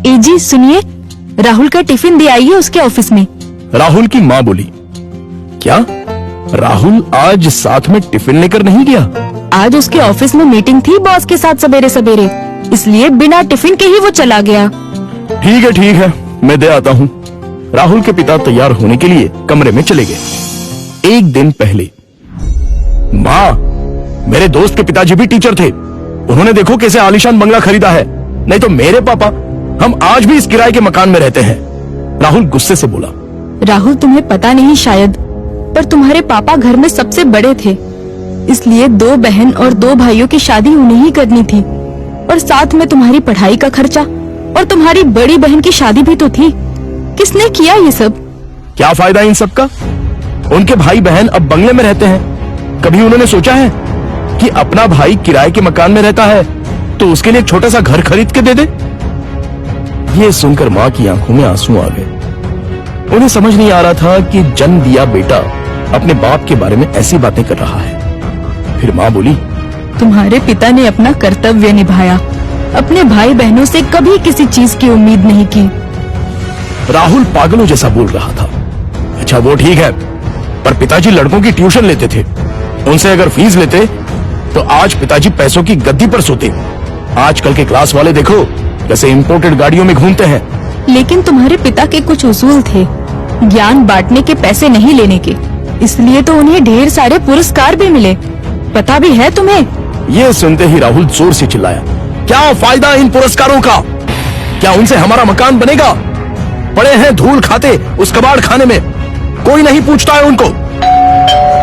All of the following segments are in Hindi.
जी सुनिए, राहुल का टिफिन दे आइए उसके ऑफिस में। राहुल की माँ बोली, क्या राहुल आज साथ में टिफिन लेकर नहीं गया? आज उसके ऑफिस में मीटिंग थी बॉस के साथ सवेरे सवेरे, इसलिए बिना टिफिन के ही वो चला गया। ठीक है, मैं दे आता हूँ। राहुल के पिता तैयार होने के लिए कमरे में चले गए। एक दिन पहले, माँ, मेरे दोस्त के पिताजी भी टीचर थे। उन्होंने देखो कैसे आलीशान बंगला खरीदा है। नहीं तो मेरे पापा, हम आज भी इस किराए के मकान में रहते हैं। राहुल गुस्से से बोला। राहुल, तुम्हें पता नहीं शायद, पर तुम्हारे पापा घर में सबसे बड़े थे, इसलिए 2 बहन और 2 भाइयों की शादी उन्हें ही करनी थी, और साथ में तुम्हारी पढ़ाई का खर्चा, और तुम्हारी बड़ी बहन की शादी भी तो थी। किसने किया ये सब? क्या फायदा इन सब का? उनके भाई बहन अब बंगले में रहते हैं। कभी उन्होंने सोचा है कि अपना भाई किराए के मकान में रहता है तो उसके लिए एक छोटा सा घर खरीद के दे दे? ये सुनकर माँ की आंखों में आंसू आ गए। उन्हें समझ नहीं आ रहा था कि जन्म दिया बेटा अपने बाप के बारे में ऐसी बातें कर रहा है। फिर माँ बोली, तुम्हारे पिता ने अपना कर्तव्य निभाया, अपने भाई बहनों से कभी किसी चीज की उम्मीद नहीं की। राहुल पागलों जैसा बोल रहा था। अच्छा वो ठीक है, पर पिताजी लड़कों की ट्यूशन लेते थे। उनसे अगर फीस लेते तो आज पिताजी पैसों की गद्दी पर सोते। आजकल के क्लास वाले देखो कैसे इंपोर्टेड गाड़ियों में घूमते हैं। लेकिन तुम्हारे पिता के कुछ उसूल थे, ज्ञान बांटने के, पैसे नहीं लेने के, इसलिए तो उन्हें ढेर सारे पुरस्कार भी मिले। पता भी है तुम्हें? ये सुनते ही राहुल जोर से चिल्लाया, क्या फायदा इन पुरस्कारों का? क्या उनसे हमारा मकान बनेगा? पड़े हैं धूल खाते उस कबाड़ खाने में, कोई नहीं पूछता है उनको।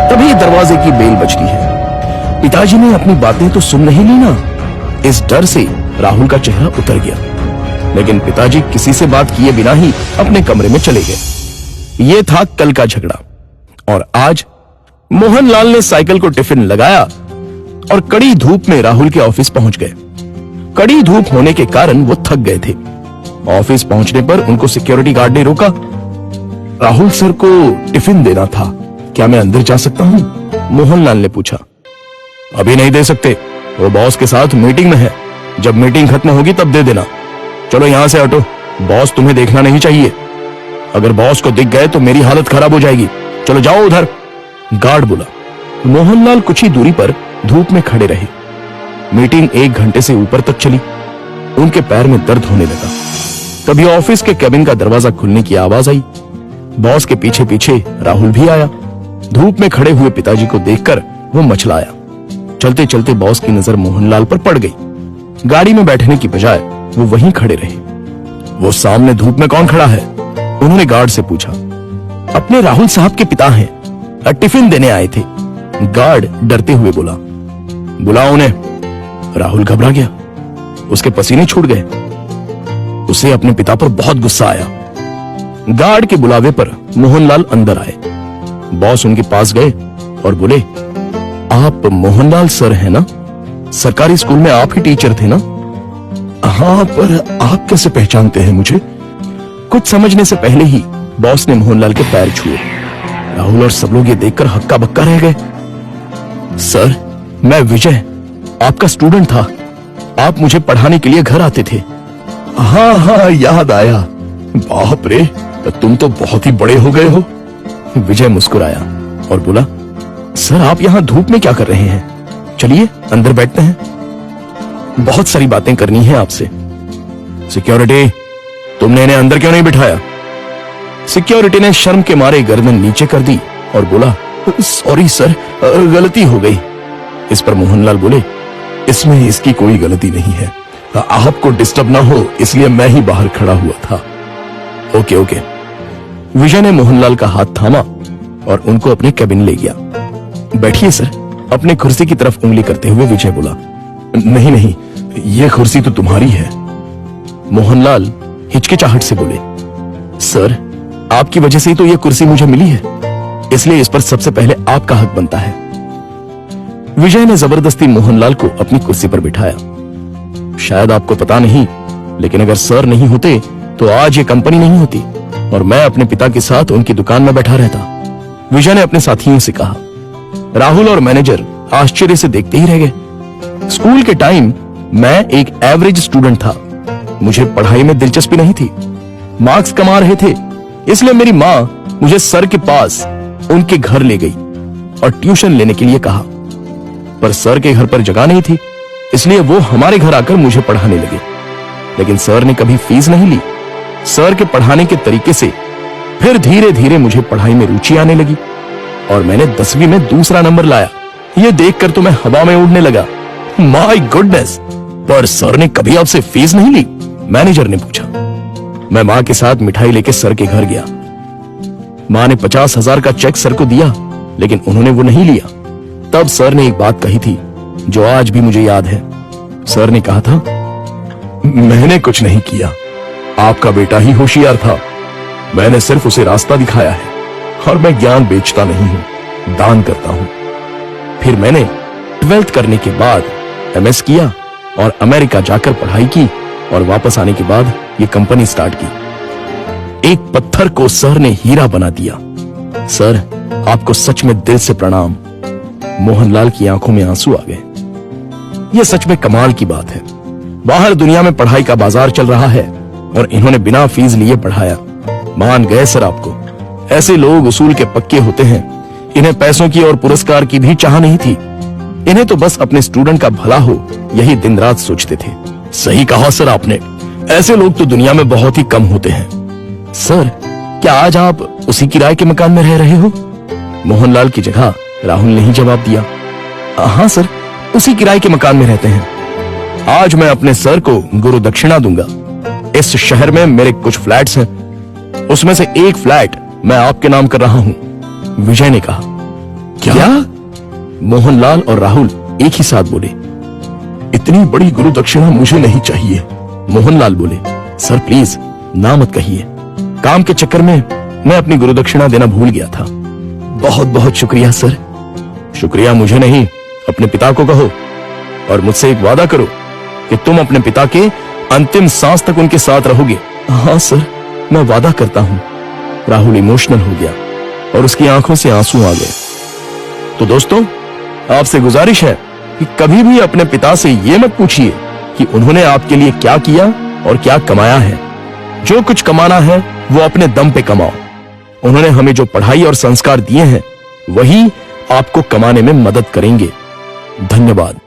तभी दरवाजे की बेल बजती है। पिताजी ने अपनी बातें तो सुन नहीं ली ना। इस डर से राहुल का चेहरा उतर गया, लेकिन पिताजी किसी से बात किए बिना ही अपने कमरे में चले गए। ये था कल का झगड़ा। और आज मोहनलाल ने साइकिल को टिफिन लगाया और कड़ी धूप में राहुल के ऑफिस पहुंच गए। कड़ी धूप होने के कारण वो थक गए थे। ऑफिस पहुंचने पर उनको सिक्योरिटी गार्ड ने रोका। राहुल सर को टिफिन देना था, क्या मैं अंदर जा सकता हूं? मोहनलाल ने पूछा। अभी नहीं दे सकते, वो बॉस के साथ मीटिंग में है। जब मीटिंग खत्म होगी तब दे देना। चलो यहां से हटो, बॉस तुम्हें देखना नहीं चाहिए। अगर बॉस को दिख गए तो मेरी हालत खराब हो जाएगी। चलो जाओ उधर, गार्ड बोला। मोहनलाल कुछ ही दूरी पर धूप में खड़े रहे। मीटिंग 1 घंटे से ऊपर तक चली। उनके पैर में दर्द होने लगा। तभी ऑफिस के केबिन का दरवाजा खुलने की आवाज आई। बॉस के पीछे पीछे राहुल भी आया। धूप में खड़े हुए पिताजी को देखकर वो मचलाया। चलते चलते बॉस की नजर मोहनलाल पर पड़ गई। गाड़ी में बैठने की बजाय वो वहीं खड़े रहे। वो सामने धूप में कौन खड़ा है? उन्होंने गार्ड से पूछा। अपने राहुल साहब के पिता हैं, टिफिन देने आए थे। गार्ड डरते हुए बोला। बुलाओ उन्हें। राहुल घबरा गया, उसके पसीने छूट गए। उसे अपने पिता पर बहुत गुस्सा आया। गार्ड के बुलावे पर मोहनलाल अंदर आए। बॉस उनके पास गए और बोले, आप मोहनलाल सर हैं ना? सरकारी स्कूल में आप ही टीचर थे ना? हाँ, पर आप कैसे पहचानते हैं मुझे? कुछ समझने से पहले ही बॉस ने मोहनलाल के पैर छुए। राहुल और सब लोग ये देखकर हक्का बक्का रह गए। सर, मैं विजय, आपका स्टूडेंट था। आप मुझे पढ़ाने के लिए घर आते थे। हाँ, याद आया। बाप रे, तुम तो बहुत ही बड़े हो गए हो। विजय मुस्कुराया और बोला, सर आप यहाँ धूप में क्या कर रहे हैं? चलिए अंदर बैठते हैं, बहुत सारी बातें करनी है आपसे। सिक्योरिटी, तुमने इन्हें अंदर क्यों नहीं बिठाया? सिक्योरिटी ने शर्म के मारे गर्दन नीचे कर दी और बोला, सॉरी सर, गलती हो गई। इस पर मोहनलाल बोले, इसमें इसकी कोई गलती नहीं है, आपको डिस्टर्ब ना हो इसलिए मैं ही बाहर खड़ा हुआ था। ओके। विजय ने मोहनलाल का हाथ थामा और उनको अपने केबिन ले गया। बैठिए सर, अपने कुर्सी की तरफ उंगली करते हुए विजय बोला। नहीं, ये कुर्सी तो तुम्हारी है। मोहनलाल हिचकिचाहट से बोले, सर आपकी वजह से ही तो ये कुर्सी मुझे मिली है, इसलिए इस पर सबसे पहले आपका हक बनता है। विजय ने जबरदस्ती मोहनलाल को अपनी कुर्सी पर बिठाया। शायद आपको पता नहीं, लेकिन अगर सर नहीं होते तो आज ये कंपनी नहीं होती और मैं अपने पिता के साथ उनकी दुकान में बैठा रहता। विजय ने अपने साथियों से कहा। राहुल और मैनेजर आश्चर्य से देखते ही रह गए। स्कूल के टाइम मैं एक एवरेज स्टूडेंट था, मुझे पढ़ाई में दिलचस्पी नहीं थी। मार्क्स कमा रहे थे, इसलिए मेरी माँ मुझे सर के पास उनके घर ले गई और ट्यूशन लेने के लिए कहा। पर सर के घर पर जगह नहीं थी, इसलिए वो हमारे घर आकर मुझे पढ़ाने लगे। लेकिन सर ने कभी फीस नहीं ली। सर के पढ़ाने के तरीके से फिर धीरे धीरे मुझे पढ़ाई में रुचि आने लगी और मैंने 10वीं में दूसरा नंबर लाया। ये देखकर तो मैं हवा में उड़ने लगा। My goodness! पर सर ने कभी आपसे फीस नहीं ली? मैनेजर ने पूछा। मैं मां के साथ मिठाई लेके सर के घर गया। मां ने 50,000 का चेक सर को दिया, लेकिन उन्होंने वो नहीं लिया। तब सर ने एक बात कही थी जो आज भी मुझे याद है। सर ने कहा था, मैंने कुछ नहीं किया, आपका बेटा ही होशियार था। मैंने सिर्फ उसे रास्ता दिखाया है और मैं ज्ञान बेचता नहीं हूं, दान करता हूं। फिर मैंने 12th करने के बाद MS किया और अमेरिका जाकर पढ़ाई की और वापस आने के बाद ये कंपनी स्टार्ट की। एक पत्थर को सर ने हीरा बना दिया। सर, आपको सच में दिल से प्रणाम। मोहनलाल की आंखों में आंसू आ गए। यह सच में कमाल की बात है। बाहर दुनिया में पढ़ाई का बाजार चल रहा है और इन्होंने बिना फीस लिए पढ़ाया। मान गए सर आपको। ऐसे लोग उसूल के पक्के होते हैं। इन्हें पैसों की और पुरस्कार की भी चाह नहीं थी। इन्हें तो बस अपने स्टूडेंट का भला हो, यही दिन रात सोचते थे। सही कहा सर आपने। ऐसे लोग तो दुनिया में बहुत ही कम होते हैं। सर, क्या आज आप उसी किराए के मकान में रह रहे हो? मोहनलाल की जगह राहुल ने ही जवाब दिया। हाँ सर, उसी किराए के मकान में रहते हैं। आज मैं अपने सर को गुरु दक्षिणा दूंगा। इस शहर में मेरे कुछ फ्लैट्स हैं, उसमें से एक फ्लैट मैं आपके नाम कर रहा हूं। विजय ने कहा। क्या? मोहनलाल और राहुल एक ही साथ बोले। इतनी बड़ी गुरु दक्षिणा मुझे नहीं चाहिए। मोहनलाल बोले, सर प्लीज ना मत कहिए। काम के चक्कर में मैं अपनी गुरु दक्षिणा देना भूल गया था। बहुत बहुत शुक्रिया सर। शुक्रिया मुझे नहीं, अपने पिता को कहो और मुझसे एक वादा करो कि तुम अपने पिता के अंतिम सांस तक उनके साथ रहोगे। हाँ सर, मैं वादा करता हूं। राहुल इमोशनल हो गया और उसकी आंखों से आंसू आ गए। तो दोस्तों, आपसे गुजारिश है कि कभी भी अपने पिता से यह मत पूछिए कि उन्होंने आपके लिए क्या किया और क्या कमाया है। जो कुछ कमाना है वो अपने दम पे कमाओ। उन्होंने हमें जो पढ़ाई और संस्कार दिए हैं वही आपको कमाने में मदद करेंगे। धन्यवाद।